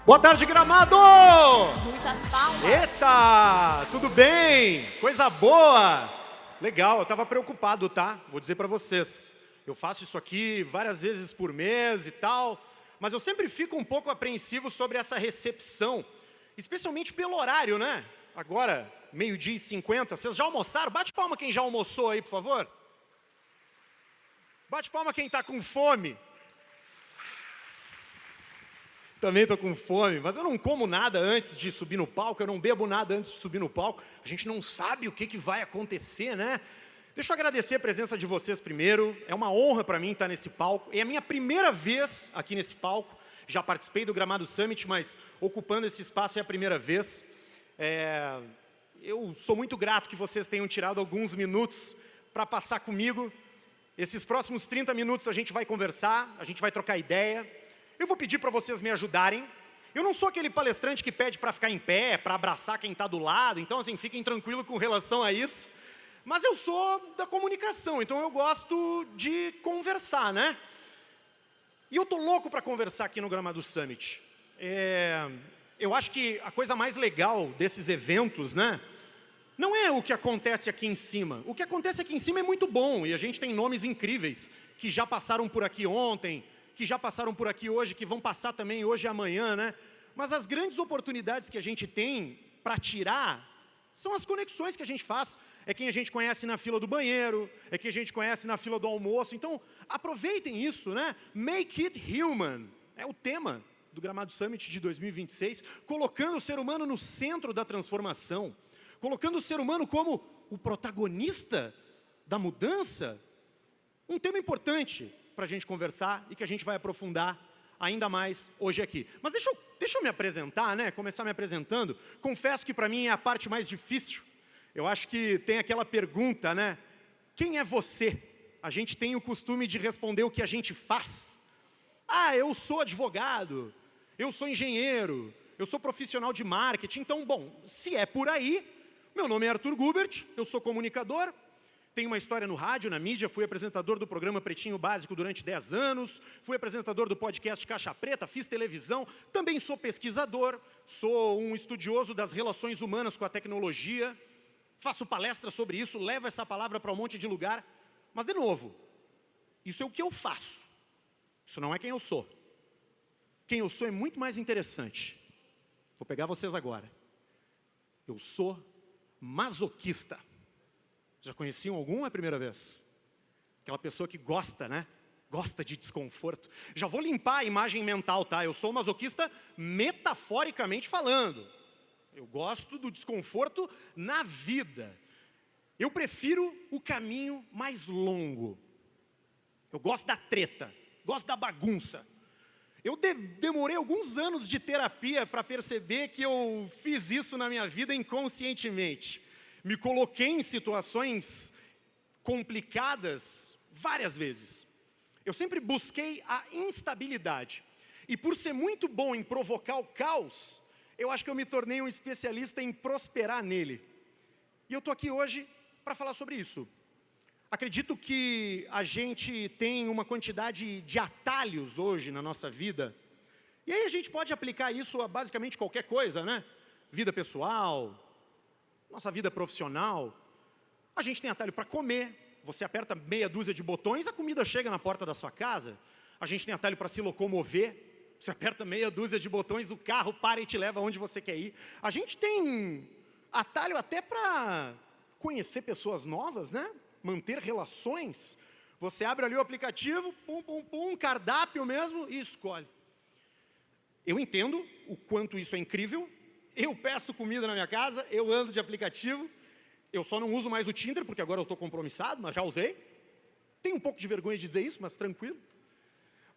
Boa tarde, Gramado! Muitas palmas. Eita, tudo bem? Coisa boa! Legal, eu estava preocupado, tá? Vou dizer para vocês. Eu faço isso aqui várias vezes por mês e tal, mas eu sempre fico um pouco apreensivo sobre essa recepção, especialmente pelo horário, né? Agora, 12h50, vocês já almoçaram? Bate palma quem já almoçou aí, por favor. Bate palma quem está com fome. Também estou com fome, mas eu não como nada antes de subir no palco, eu não bebo nada antes de subir no palco. A gente não sabe o que vai acontecer, né? Deixa eu agradecer a presença de vocês primeiro. É uma honra para mim estar nesse palco. É a minha primeira vez aqui nesse palco. Já participei do Gramado Summit, mas ocupando esse espaço é a primeira vez. Eu sou muito grato que vocês tenham tirado alguns minutos para passar comigo. Esses próximos 30 minutos a gente vai conversar, a gente vai trocar ideia. Eu vou pedir para vocês me ajudarem. Eu não sou aquele palestrante que pede para ficar em pé, para abraçar quem está do lado, então assim, fiquem tranquilos com relação a isso. Mas eu sou da comunicação, então eu gosto de conversar, né? E eu tô louco para conversar aqui no Gramado Summit. Eu acho que a coisa mais legal desses eventos, né? Não é o que acontece aqui em cima. O que acontece aqui em cima é muito bom, e a gente tem nomes incríveis que já passaram por aqui ontem, que já passaram por aqui hoje, que vão passar também hoje e amanhã, né? Mas as grandes oportunidades que a gente tem para tirar são as conexões que a gente faz. É quem a gente conhece na fila do banheiro, é quem a gente conhece na fila do almoço. Então, aproveitem isso, né? Make it human. É o tema do Gramado Summit de 2026, colocando o ser humano no centro da transformação, colocando o ser humano como o protagonista da mudança. Um tema importante para a gente conversar e que a gente vai aprofundar ainda mais hoje aqui. Mas deixa eu me apresentar, né? Começar me apresentando. Confesso que para mim é a parte mais difícil. Eu acho que tem aquela pergunta, né? Quem é você? A gente tem o costume de responder o que a gente faz. Ah, eu sou advogado, eu sou engenheiro, eu sou profissional de marketing. Então, bom, se é por aí, meu nome é Arthur Gubert, eu sou comunicador, tenho uma história no rádio, na mídia, fui apresentador do programa Pretinho Básico durante 10 anos, fui apresentador do podcast Caixa Preta, fiz televisão, também sou pesquisador, sou um estudioso das relações humanas com a tecnologia, faço palestras sobre isso, levo essa palavra para um monte de lugar, mas de novo, isso é o que eu faço, isso não é quem eu sou. Quem eu sou é muito mais interessante. Vou pegar vocês agora. Eu sou masoquista. Já conheciam algum a primeira vez? Aquela pessoa que gosta, né? Gosta de desconforto. Já vou limpar a imagem mental, tá? Eu sou masoquista metaforicamente falando. Eu gosto do desconforto na vida. Eu prefiro o caminho mais longo. Eu gosto da treta, gosto da bagunça. Eu demorei alguns anos de terapia para perceber que eu fiz isso na minha vida inconscientemente. Me coloquei em situações complicadas várias vezes. Eu sempre busquei a instabilidade. E por ser muito bom em provocar o caos, eu acho que eu me tornei um especialista em prosperar nele. E eu estou aqui hoje para falar sobre isso. Acredito que a gente tem uma quantidade de atalhos hoje na nossa vida. E aí a gente pode aplicar isso a basicamente qualquer coisa, né? Vida pessoal, nossa vida profissional. A gente tem atalho para comer. Você aperta meia dúzia de botões, a comida chega na porta da sua casa. A gente tem atalho para se locomover. Você aperta meia dúzia de botões, o carro para e te leva onde você quer ir. A gente tem atalho até para conhecer pessoas novas, né? Manter relações. Você abre ali o aplicativo, cardápio mesmo e escolhe. Eu entendo o quanto isso é incrível. Eu peço comida na minha casa, eu ando de aplicativo. Eu só não uso mais o Tinder, porque agora eu estou compromissado, mas já usei. Tenho um pouco de vergonha de dizer isso, mas tranquilo.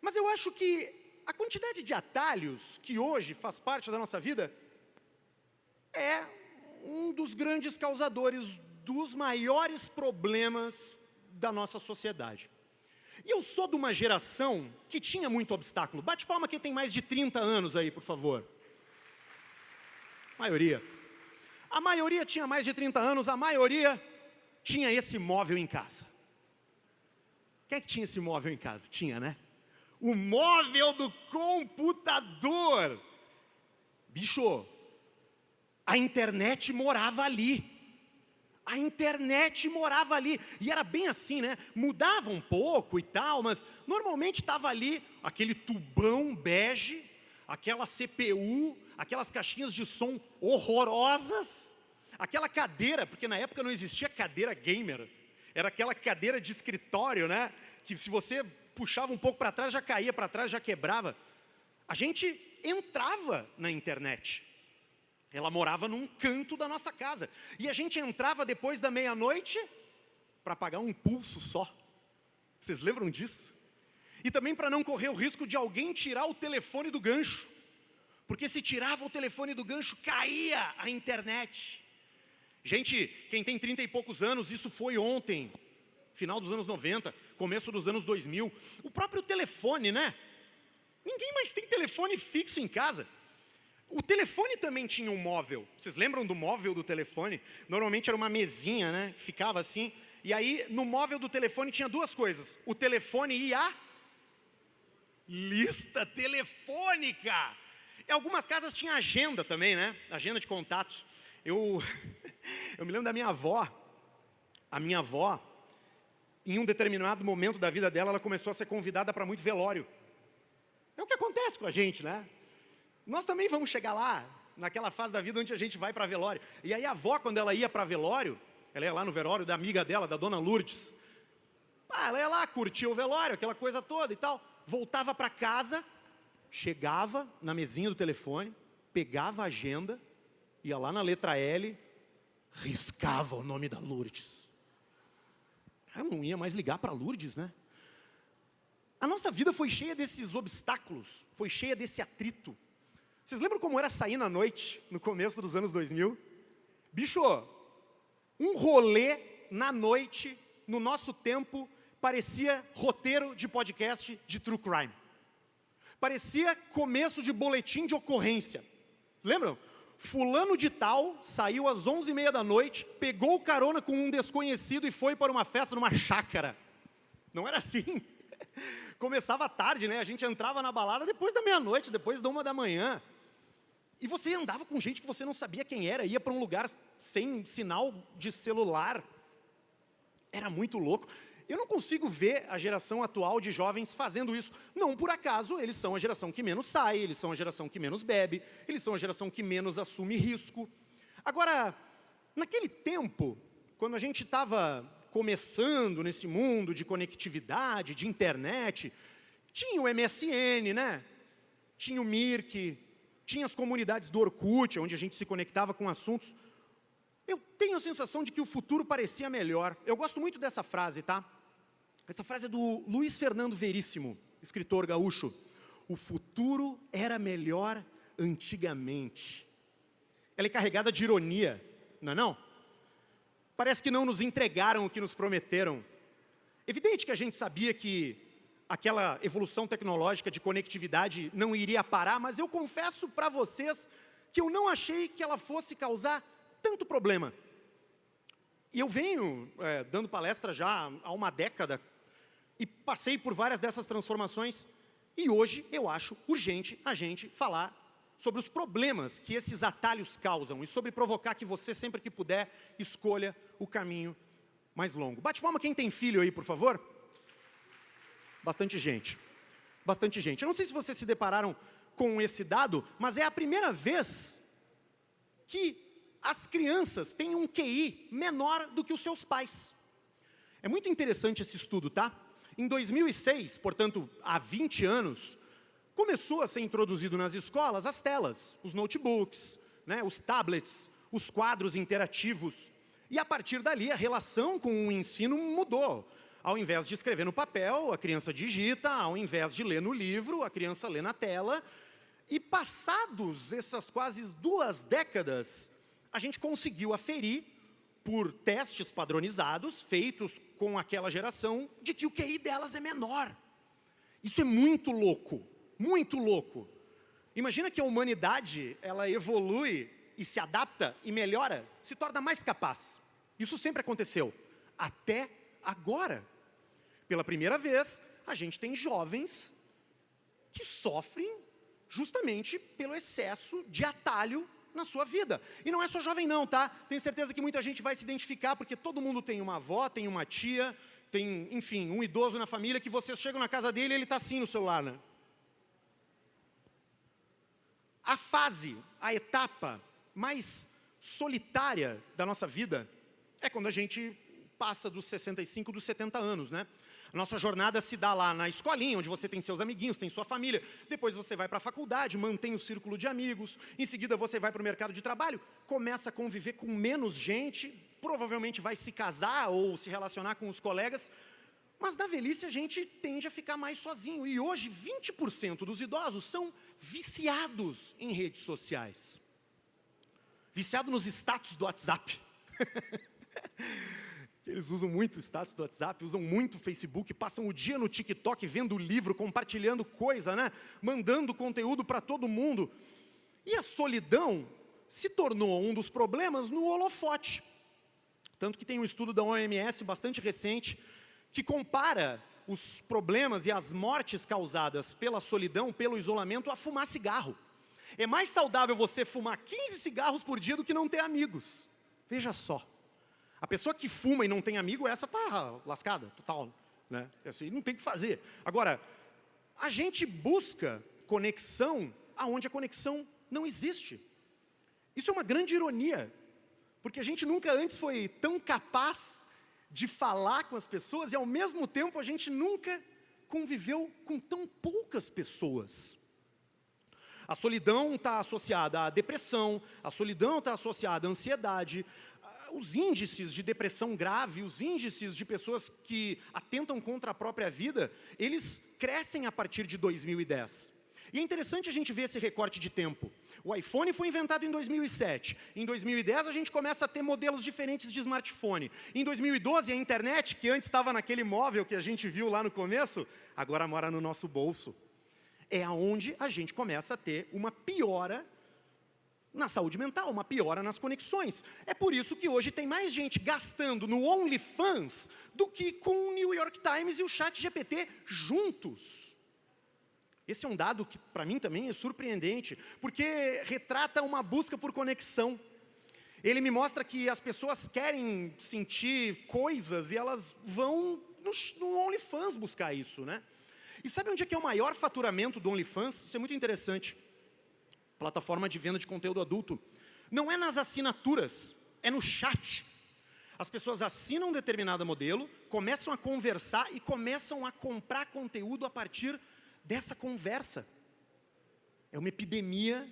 Mas eu acho que a quantidade de atalhos que hoje faz parte da nossa vida é um dos grandes causadores dos maiores problemas da nossa sociedade. E eu sou de uma geração que tinha muito obstáculo. Bate palma quem tem mais de 30 anos aí, por favor. Maioria. A maioria tinha mais de 30 anos, a maioria tinha esse móvel em casa. Quem é que tinha esse móvel em casa? Tinha, né? O móvel do computador. Bicho, a internet morava ali. A internet morava ali. E era bem assim, né? Mudava um pouco e tal, mas normalmente estava ali aquele tubão bege, aquela CPU, aquelas caixinhas de som horrorosas, aquela cadeira, porque na época não existia cadeira gamer, era aquela cadeira de escritório, né? Que se você puxava um pouco para trás, já caía para trás, já quebrava. A gente entrava na internet. Ela morava num canto da nossa casa. E a gente entrava depois da meia-noite para pagar um pulso só. Vocês lembram disso? E também para não correr o risco de alguém tirar o telefone do gancho. Porque se tirava o telefone do gancho, caía a internet. Gente, quem tem 30 e poucos anos, isso foi ontem. Final dos anos 90, começo dos anos 2000. O próprio telefone, né? Ninguém mais tem telefone fixo em casa. O telefone também tinha um móvel. Vocês lembram do móvel do telefone? Normalmente era uma mesinha, né? Que ficava assim. E aí, no móvel do telefone tinha duas coisas. O telefone e a lista telefônica. Em algumas casas tinha agenda também, né? Agenda de contatos. Eu me lembro da minha avó. A minha avó, em um determinado momento da vida dela, ela começou a ser convidada para muito velório. É o que acontece com a gente, né? Nós também vamos chegar lá, naquela fase da vida onde a gente vai para velório. E aí a avó, quando ela ia para velório, ela ia lá no velório da amiga dela, da dona Lourdes. Ela ia lá, curtia o velório, aquela coisa toda e tal. Voltava para casa, chegava na mesinha do telefone, pegava a agenda, ia lá na letra L, riscava o nome da Lourdes. Eu não ia mais ligar para Lourdes, né? A nossa vida foi cheia desses obstáculos, foi cheia desse atrito. Vocês lembram como era sair na noite, no começo dos anos 2000? Bicho, um rolê na noite, no nosso tempo, parecia roteiro de podcast de True Crime. Parecia começo de boletim de ocorrência. Lembram? Fulano de tal saiu às 11h30 da noite, pegou carona com um desconhecido e foi para uma festa numa chácara. Não era assim. Começava tarde, né? A gente entrava na balada depois da meia-noite, depois da 1h. E você andava com gente que você não sabia quem era, ia para um lugar sem sinal de celular. Era muito louco. Eu não consigo ver a geração atual de jovens fazendo isso. Não por acaso, eles são a geração que menos sai, eles são a geração que menos bebe, eles são a geração que menos assume risco. Agora, naquele tempo, quando a gente estava começando nesse mundo de conectividade, de internet, tinha o MSN, né? Tinha o Mirk, tinha as comunidades do Orkut, onde a gente se conectava com assuntos. Eu tenho a sensação de que o futuro parecia melhor. Eu gosto muito dessa frase, tá? Essa frase é do Luiz Fernando Veríssimo, escritor gaúcho. O futuro era melhor antigamente. Ela é carregada de ironia, não é não? Parece que não nos entregaram o que nos prometeram. Evidente que a gente sabia que aquela evolução tecnológica de conectividade não iria parar, mas eu confesso para vocês que eu não achei que ela fosse causar tanto problema. E eu venho dando palestra já há uma década e passei por várias dessas transformações e hoje eu acho urgente a gente falar sobre os problemas que esses atalhos causam e sobre provocar que você, sempre que puder, escolha o caminho mais longo. Bate palma quem tem filho aí, por favor. Bastante gente. Bastante gente. Eu não sei se vocês se depararam com esse dado, mas é a primeira vez que as crianças têm um QI menor do que os seus pais. É muito interessante esse estudo, tá? Em 2006, portanto, há 20 anos, começou a ser introduzido nas escolas as telas, os notebooks, né, os tablets, os quadros interativos. E a partir dali, a relação com o ensino mudou. Ao invés de escrever no papel, a criança digita, ao invés de ler no livro, a criança lê na tela. E passados essas quase 2 décadas, a gente conseguiu aferir, por testes padronizados, feitos com aquela geração, de que o QI delas é menor. Isso é muito louco, muito louco. Imagina que a humanidade, ela evolui e se adapta e melhora, se torna mais capaz. Isso sempre aconteceu, até agora. Pela primeira vez, a gente tem jovens que sofrem justamente pelo excesso de atalho na sua vida. E não é só jovem não, tá? Tenho certeza que muita gente vai se identificar, porque todo mundo tem uma avó, tem uma tia, tem, enfim, um idoso na família, que vocês chegam na casa dele e ele está assim no celular, né? A fase, a etapa mais solitária da nossa vida é quando a gente passa dos 65, dos 70 anos, né? A nossa jornada se dá lá na escolinha, onde você tem seus amiguinhos, tem sua família. Depois você vai para a faculdade, mantém o círculo de amigos. Em seguida você vai para o mercado de trabalho, começa a conviver com menos gente, provavelmente vai se casar ou se relacionar com os colegas. Mas na velhice a gente tende a ficar mais sozinho. E hoje 20% dos idosos são viciados em redes sociais. Viciado nos status do WhatsApp. Eles usam muito o status do WhatsApp, usam muito o Facebook, passam o dia no TikTok vendo livro, compartilhando coisa, né? Mandando conteúdo para todo mundo. E a solidão se tornou um dos problemas no holofote. Tanto que tem um estudo da OMS bastante recente que compara os problemas e as mortes causadas pela solidão, pelo isolamento, a fumar cigarro. É mais saudável você fumar 15 cigarros por dia do que não ter amigos. Veja só. A pessoa que fuma e não tem amigo, essa tá lascada, total, né? Assim, não tem o que fazer. Agora, a gente busca conexão aonde a conexão não existe. Isso é uma grande ironia, porque a gente nunca antes foi tão capaz de falar com as pessoas e, ao mesmo tempo, a gente nunca conviveu com tão poucas pessoas. A solidão está associada à depressão, a solidão está associada à ansiedade. Os índices de depressão grave, os índices de pessoas que atentam contra a própria vida, eles crescem a partir de 2010. E é interessante a gente ver esse recorte de tempo. O iPhone foi inventado em 2007. Em 2010 a gente começa a ter modelos diferentes de smartphone. Em 2012 a internet, que antes estava naquele móvel que a gente viu lá no começo, agora mora no nosso bolso. É aonde a gente começa a ter uma piora na saúde mental, uma piora nas conexões. É por isso que hoje tem mais gente gastando no OnlyFans do que com o New York Times e o ChatGPT juntos. Esse é um dado que, para mim, também é surpreendente, porque retrata uma busca por conexão. Ele me mostra que as pessoas querem sentir coisas e elas vão no OnlyFans buscar isso, né? E sabe onde é que é o maior faturamento do OnlyFans? Isso é muito interessante. Plataforma de venda de conteúdo adulto. Não é nas assinaturas, é no chat. As pessoas assinam um determinado modelo, começam a conversar e começam a comprar conteúdo a partir dessa conversa. É uma epidemia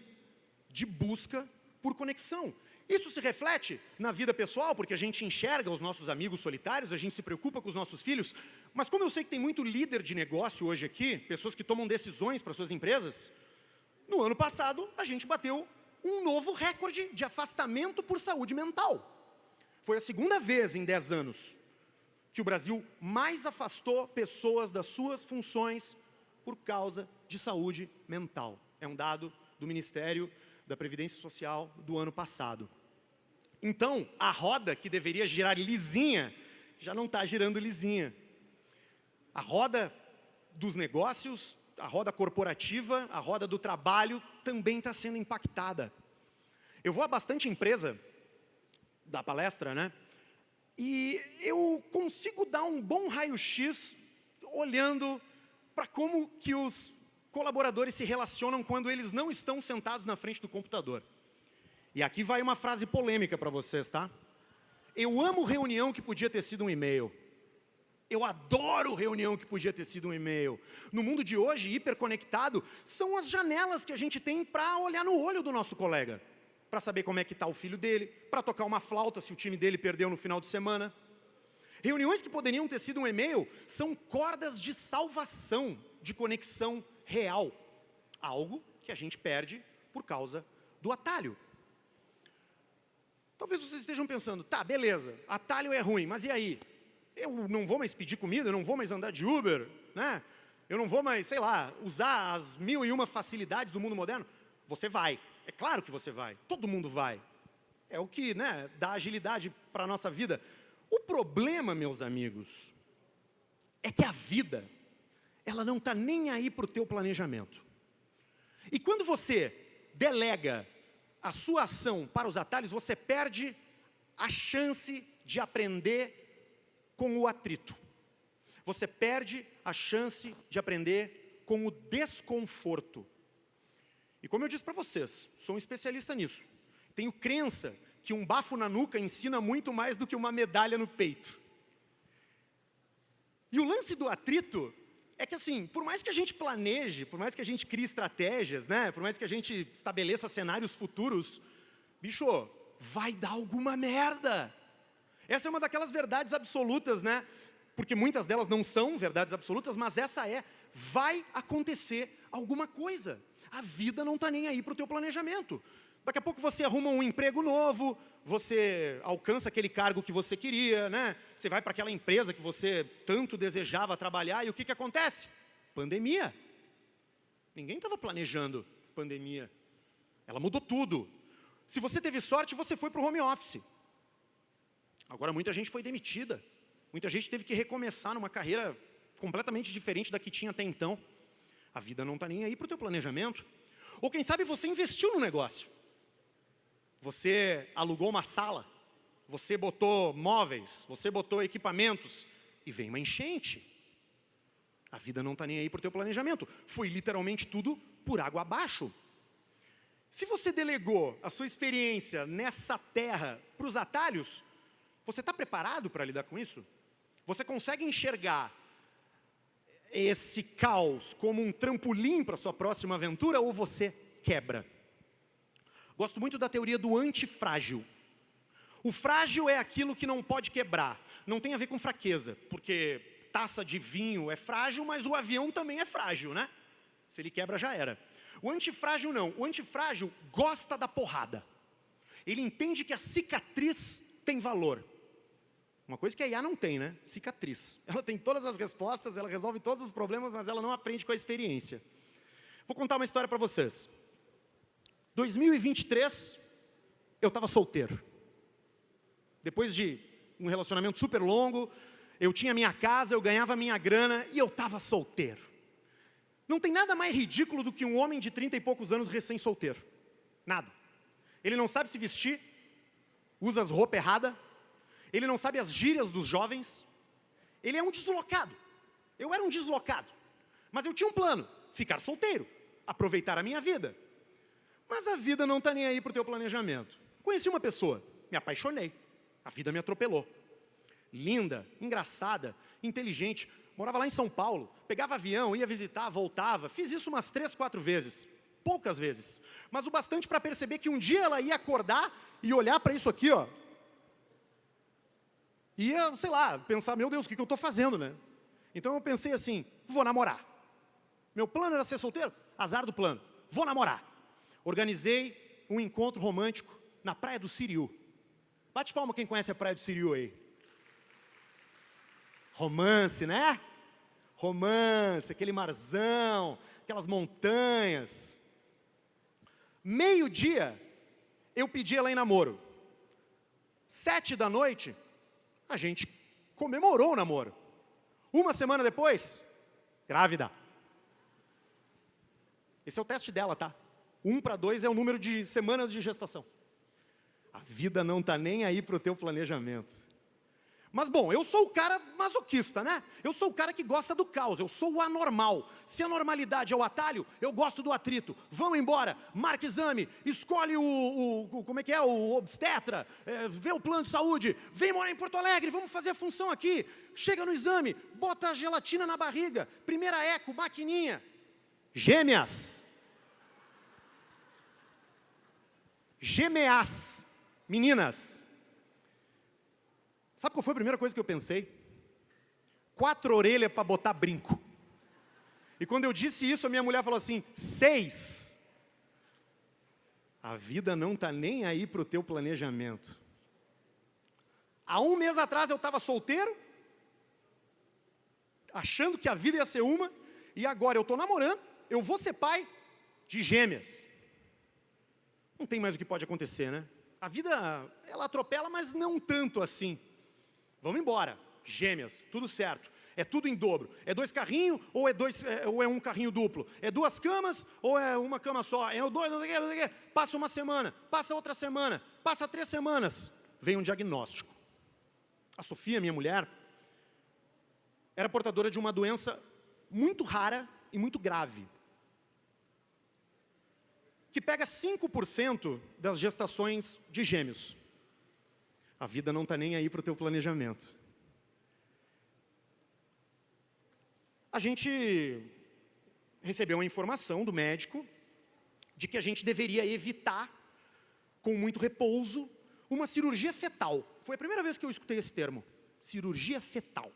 de busca por conexão. Isso se reflete na vida pessoal, porque a gente enxerga os nossos amigos solitários, a gente se preocupa com os nossos filhos, mas como eu sei que tem muito líder de negócio hoje aqui, pessoas que tomam decisões para suas empresas, no ano passado a gente bateu um novo recorde de afastamento por saúde mental. Foi a segunda vez em 10 anos que o Brasil mais afastou pessoas das suas funções por causa de saúde mental. É um dado do Ministério da Previdência Social do ano passado. Então, a roda que deveria girar lisinha, já não está girando lisinha. A roda dos negócios, a roda corporativa, a roda do trabalho também está sendo impactada. Eu vou a bastante empresa dar palestra, né? E eu consigo dar um bom raio-x olhando para como que os colaboradores se relacionam quando eles não estão sentados na frente do computador. E aqui vai uma frase polêmica para vocês, tá? Eu amo reunião que podia ter sido um e-mail. Eu adoro reunião que podia ter sido um e-mail. No mundo de hoje, hiperconectado, são as janelas que a gente tem para olhar no olho do nosso colega. Para saber como é que está o filho dele, para tocar uma flauta se o time dele perdeu no final de semana. Reuniões que poderiam ter sido um e-mail são cordas de salvação, de conexão real. Algo que a gente perde por causa do atalho. Talvez vocês estejam pensando, tá, beleza, atalho é ruim, mas e aí? Eu não vou mais pedir comida, eu não vou mais andar de Uber, né? Eu não vou mais, sei lá, usar as 1001 facilidades do mundo moderno. Você vai, é claro que você vai, todo mundo vai. É o que, né, dá agilidade para a nossa vida. O problema, meus amigos, é que a vida, ela não está nem aí para o teu planejamento. E quando você delega a sua ação para os atalhos, você perde a chance de aprender com o atrito. Você perde a chance de aprender com o desconforto. E como eu disse para vocês, sou um especialista nisso. Tenho crença que um bafo na nuca ensina muito mais do que uma medalha no peito. E o lance do atrito é que, assim, por mais que a gente planeje, por mais que a gente crie estratégias, né, por mais que a gente estabeleça cenários futuros, bicho, vai dar alguma merda. Essa é uma daquelas verdades absolutas, né? Porque muitas delas não são verdades absolutas, mas essa é, vai acontecer alguma coisa. A vida não está nem aí para o teu planejamento. Daqui a pouco você arruma um emprego novo, você alcança aquele cargo que você queria, né? Você vai para aquela empresa que você tanto desejava trabalhar, e o que acontece? Pandemia. Ninguém estava planejando pandemia. Ela mudou tudo. Se você teve sorte, você foi para o home office. Agora muita gente foi demitida. Muita gente teve que recomeçar numa carreira completamente diferente da que tinha até então. A vida não está nem aí para o teu planejamento. Ou quem sabe você investiu no negócio. Você alugou uma sala, você botou móveis, você botou equipamentos e vem uma enchente. A vida não está nem aí para o teu planejamento. Foi literalmente tudo por água abaixo. Se você delegou a sua experiência nessa terra para os atalhos, você está preparado para lidar com isso? Você consegue enxergar esse caos como um trampolim para a sua próxima aventura ou você quebra? Gosto muito da teoria do antifrágil. O frágil é aquilo que não pode quebrar. Não tem a ver com fraqueza, porque taça de vinho é frágil, mas o avião também é frágil, né? Se ele quebra, já era. O antifrágil não. O antifrágil gosta da porrada. Ele entende que a cicatriz tem valor. Uma coisa que a IA não tem, né? Cicatriz. Ela tem todas as respostas, ela resolve todos os problemas, mas ela não aprende com a experiência. Vou contar uma história para vocês. 2023, eu estava solteiro. Depois de um relacionamento super longo, eu tinha minha casa, eu ganhava minha grana e eu estava solteiro. Não tem nada mais ridículo do que um homem de 30 e poucos anos recém-solteiro. Nada. Ele não sabe se vestir, usa as roupas erradas, ele não sabe as gírias dos jovens, ele é um deslocado. Eu era um deslocado. Mas eu tinha um plano, ficar solteiro, aproveitar a minha vida. Mas a vida não está nem aí para o teu planejamento. Conheci uma pessoa, me apaixonei, a vida me atropelou. Linda, engraçada, inteligente, morava lá em São Paulo, pegava avião, ia visitar, voltava, fiz isso umas 3, 4 vezes, poucas vezes, mas o bastante para perceber que um dia ela ia acordar e olhar para isso aqui, ó, ia, sei lá, pensar, meu Deus, o que eu estou fazendo, né? Então eu pensei assim, vou namorar. Meu plano era ser solteiro? Azar do plano, vou namorar. Organizei um encontro romântico na Praia do Siriú. Bate palma quem conhece a Praia do Siriú aí. Romance, né? Romance, aquele marzão, aquelas montanhas. Meio-dia, eu pedi ela em namoro. 7 da noite, a gente comemorou o namoro. Uma semana depois, grávida. Esse é o teste dela, tá? 1 para 2 é o número de semanas de gestação. A vida não está nem aí para o teu planejamento. Mas, bom, eu sou o cara masoquista, né? Eu sou o cara que gosta do caos, eu sou o anormal. Se a normalidade é o atalho, eu gosto do atrito. Vamos embora, marca exame, escolhe como é que é, o obstetra, vê o plano de saúde, vem morar em Porto Alegre, vamos fazer a função aqui. Chega no exame, bota a gelatina na barriga, primeira eco, maquininha. Gêmeas. Gêmeas, meninas. Sabe qual foi a primeira coisa que eu pensei? 4 orelhas para botar brinco. E quando eu disse isso, a minha mulher falou assim, 6. A vida não está nem aí para o teu planejamento. Há 1 mês atrás eu estava solteiro, achando que a vida ia ser uma, e agora eu estou namorando, eu vou ser pai de gêmeas. Não tem mais o que pode acontecer, né? A vida, ela atropela, mas não tanto assim. Vamos embora, gêmeas, tudo certo. É tudo em dobro. É 2 carrinhos ou é um carrinho duplo? É 2 camas ou é uma cama só? É 2, não sei o quê. Passa uma semana, passa outra semana, passa 3 semanas. Vem um diagnóstico. A Sofia, minha mulher, era portadora de uma doença muito rara e muito grave, que pega 5% das gestações de gêmeos. A vida não está nem aí para o teu planejamento. A gente recebeu uma informação do médico de que a gente deveria evitar, com muito repouso, uma cirurgia fetal. Foi a primeira vez que eu escutei esse termo. Cirurgia fetal.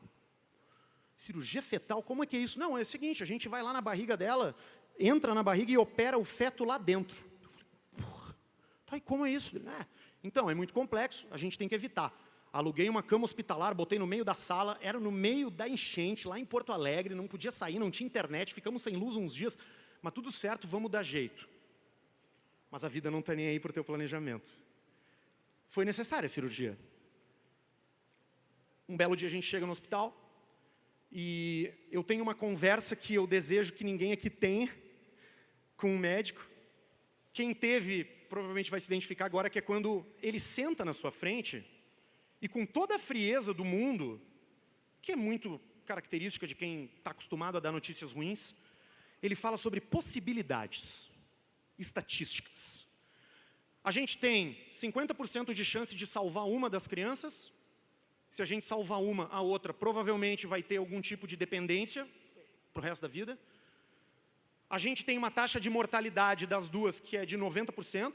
Cirurgia fetal, como é que é isso? Não, é o seguinte, a gente vai lá na barriga dela, entra na barriga e opera o feto lá dentro. Eu falei, porra, tá, e como é isso? Então, é muito complexo, a gente tem que evitar. Aluguei uma cama hospitalar, botei no meio da sala, era no meio da enchente, lá em Porto Alegre, não podia sair, não tinha internet, ficamos sem luz uns dias, mas tudo certo, vamos dar jeito. Mas a vida não está nem aí para o teu planejamento. Foi necessária a cirurgia. Um belo dia a gente chega no hospital, e eu tenho uma conversa que eu desejo que ninguém aqui tenha com um médico. Quem teve, provavelmente vai se identificar agora, que é quando ele senta na sua frente, e com toda a frieza do mundo, que é muito característica de quem está acostumado a dar notícias ruins, ele fala sobre possibilidades, estatísticas. A gente tem 50% de chance de salvar uma das crianças. Se a gente salvar uma, a outra provavelmente vai ter algum tipo de dependência para o resto da vida. A gente tem uma taxa de mortalidade das duas que é de 90%.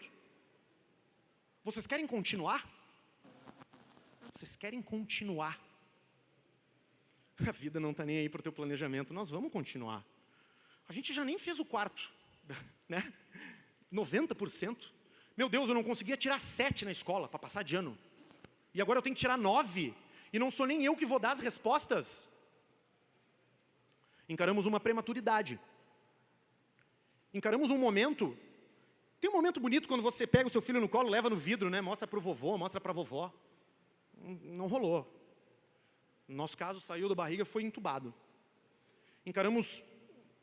Vocês querem continuar? Vocês querem continuar? A vida não está nem aí para o teu planejamento, nós vamos continuar. A gente já nem fez o quarto, né? 90%. Meu Deus, eu não conseguia tirar 7 na escola para passar de ano. E agora eu tenho que tirar 9, e não sou nem eu que vou dar as respostas. Encaramos uma prematuridade. Encaramos um momento, tem um momento bonito quando você pega o seu filho no colo, leva no vidro, né? Mostra para o vovô, mostra para a vovó. Não rolou. No nosso caso, saiu da barriga, foi entubado. Encaramos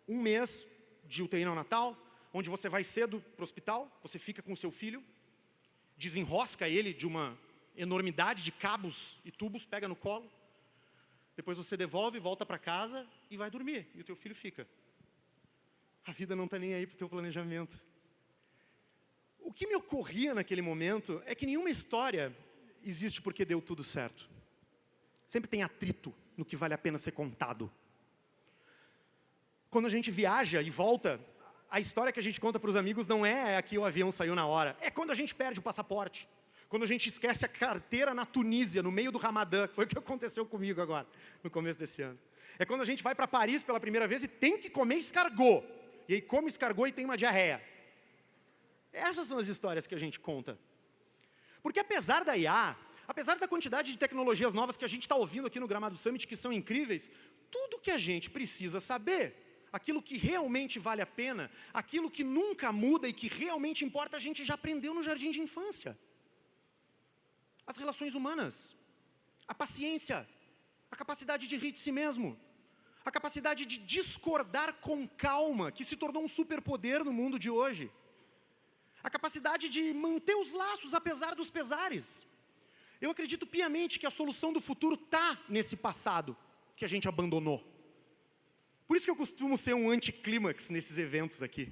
um mês de UTI neonatal, onde você vai cedo para o hospital, você fica com o seu filho, desenrosca ele de uma enormidade de cabos e tubos, pega no colo, depois você devolve, volta para casa e vai dormir, e o teu filho fica. A vida não está nem aí para o teu planejamento. O que me ocorria naquele momento é que nenhuma história existe porque deu tudo certo. Sempre tem atrito no que vale a pena ser contado. Quando a gente viaja e volta, a história que a gente conta para os amigos não é a que o avião saiu na hora. É quando a gente perde o passaporte. Quando a gente esquece a carteira na Tunísia, no meio do Ramadã, que foi o que aconteceu comigo agora, no começo desse ano. É quando a gente vai para Paris pela primeira vez e tem que comer escargot. E aí come escargot e tem uma diarreia. Essas são as histórias que a gente conta. Porque apesar da IA, apesar da quantidade de tecnologias novas que a gente está ouvindo aqui no Gramado Summit, que são incríveis, tudo que a gente precisa saber, aquilo que realmente vale a pena, aquilo que nunca muda e que realmente importa, a gente já aprendeu no jardim de infância. As relações humanas, a paciência, a capacidade de rir de si mesmo, a capacidade de discordar com calma, que se tornou um superpoder no mundo de hoje. A capacidade de manter os laços apesar dos pesares. Eu acredito piamente que a solução do futuro está nesse passado que a gente abandonou. Por isso que eu costumo ser um anticlímax nesses eventos aqui.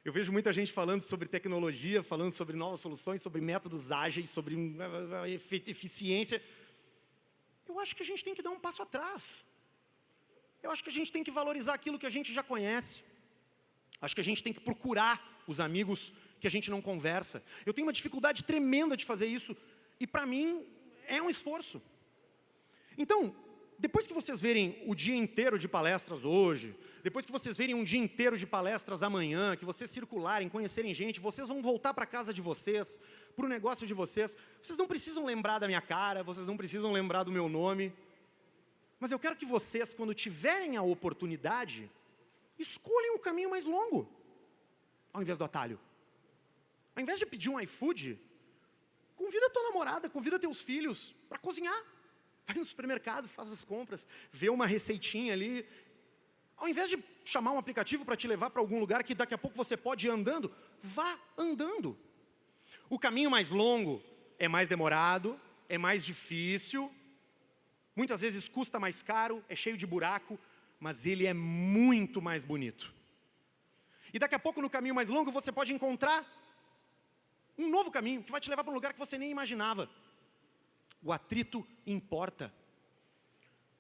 Eu vejo muita gente falando sobre tecnologia, falando sobre novas soluções, sobre métodos ágeis, sobre eficiência. Eu acho que a gente tem que dar um passo atrás. Eu acho que a gente tem que valorizar aquilo que a gente já conhece. Acho que a gente tem que procurar os amigos que a gente não conversa. Eu tenho uma dificuldade tremenda de fazer isso, e para mim é um esforço. Então, depois que vocês verem o dia inteiro de palestras hoje, depois que vocês verem um dia inteiro de palestras amanhã, que vocês circularem, conhecerem gente, vocês vão voltar para a casa de vocês, para o negócio de vocês. Vocês não precisam lembrar da minha cara, vocês não precisam lembrar do meu nome. Mas eu quero que vocês, quando tiverem a oportunidade, escolham o caminho mais longo, ao invés do atalho. Ao invés de pedir um iFood, convida a tua namorada, convida teus filhos para cozinhar. Vai no supermercado, faz as compras, vê uma receitinha ali. Ao invés de chamar um aplicativo para te levar para algum lugar que daqui a pouco você pode ir andando, vá andando. O caminho mais longo é mais demorado, é mais difícil, muitas vezes custa mais caro, é cheio de buraco, mas ele é muito mais bonito. E daqui a pouco no caminho mais longo você pode encontrar um novo caminho que vai te levar para um lugar que você nem imaginava. O atrito importa.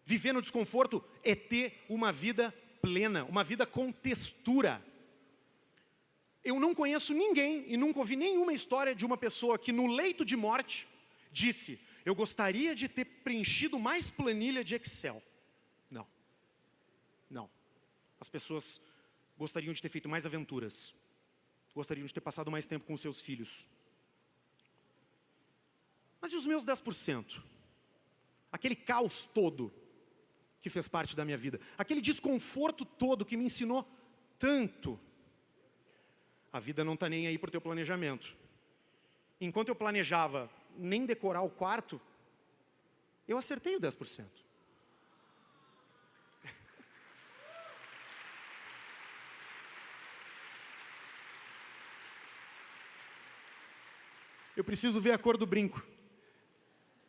Viver no desconforto é ter uma vida plena, uma vida com textura. Eu não conheço ninguém e nunca ouvi nenhuma história de uma pessoa que no leito de morte disse: eu gostaria de ter preenchido mais planilha de Excel. Não. Não. As pessoas gostariam de ter feito mais aventuras. Gostariam de ter passado mais tempo com seus filhos. Mas e os meus 10%? Aquele caos todo que fez parte da minha vida. Aquele desconforto todo que me ensinou tanto. A vida não está nem aí para o teu planejamento. Enquanto eu planejava nem decorar o quarto, eu acertei o 10%. Eu preciso ver a cor do brinco.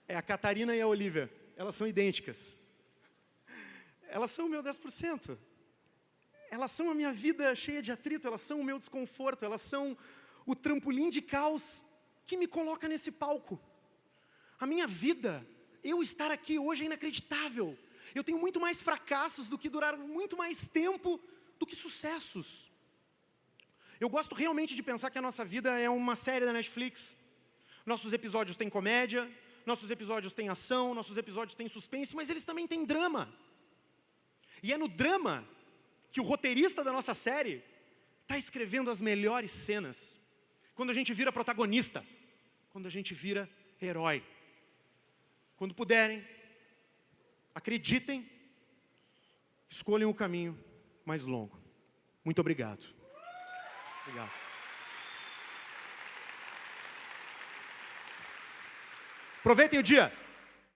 É a Catarina e a Olivia. Elas são idênticas. Elas são o meu 10%. Elas são a minha vida cheia de atrito, elas são o meu desconforto, elas são o trampolim de caos que me coloca nesse palco. A minha vida, eu estar aqui hoje é inacreditável. Eu tenho muito mais fracassos do que durar muito mais tempo do que sucessos. Eu gosto realmente de pensar que a nossa vida é uma série da Netflix. Nossos episódios têm comédia, nossos episódios têm ação, nossos episódios têm suspense, mas eles também têm drama. E é no drama que o roteirista da nossa série está escrevendo as melhores cenas. Quando a gente vira protagonista, quando a gente vira herói. Quando puderem, acreditem, escolham o caminho mais longo. Muito obrigado. Obrigado. Aproveitem o dia.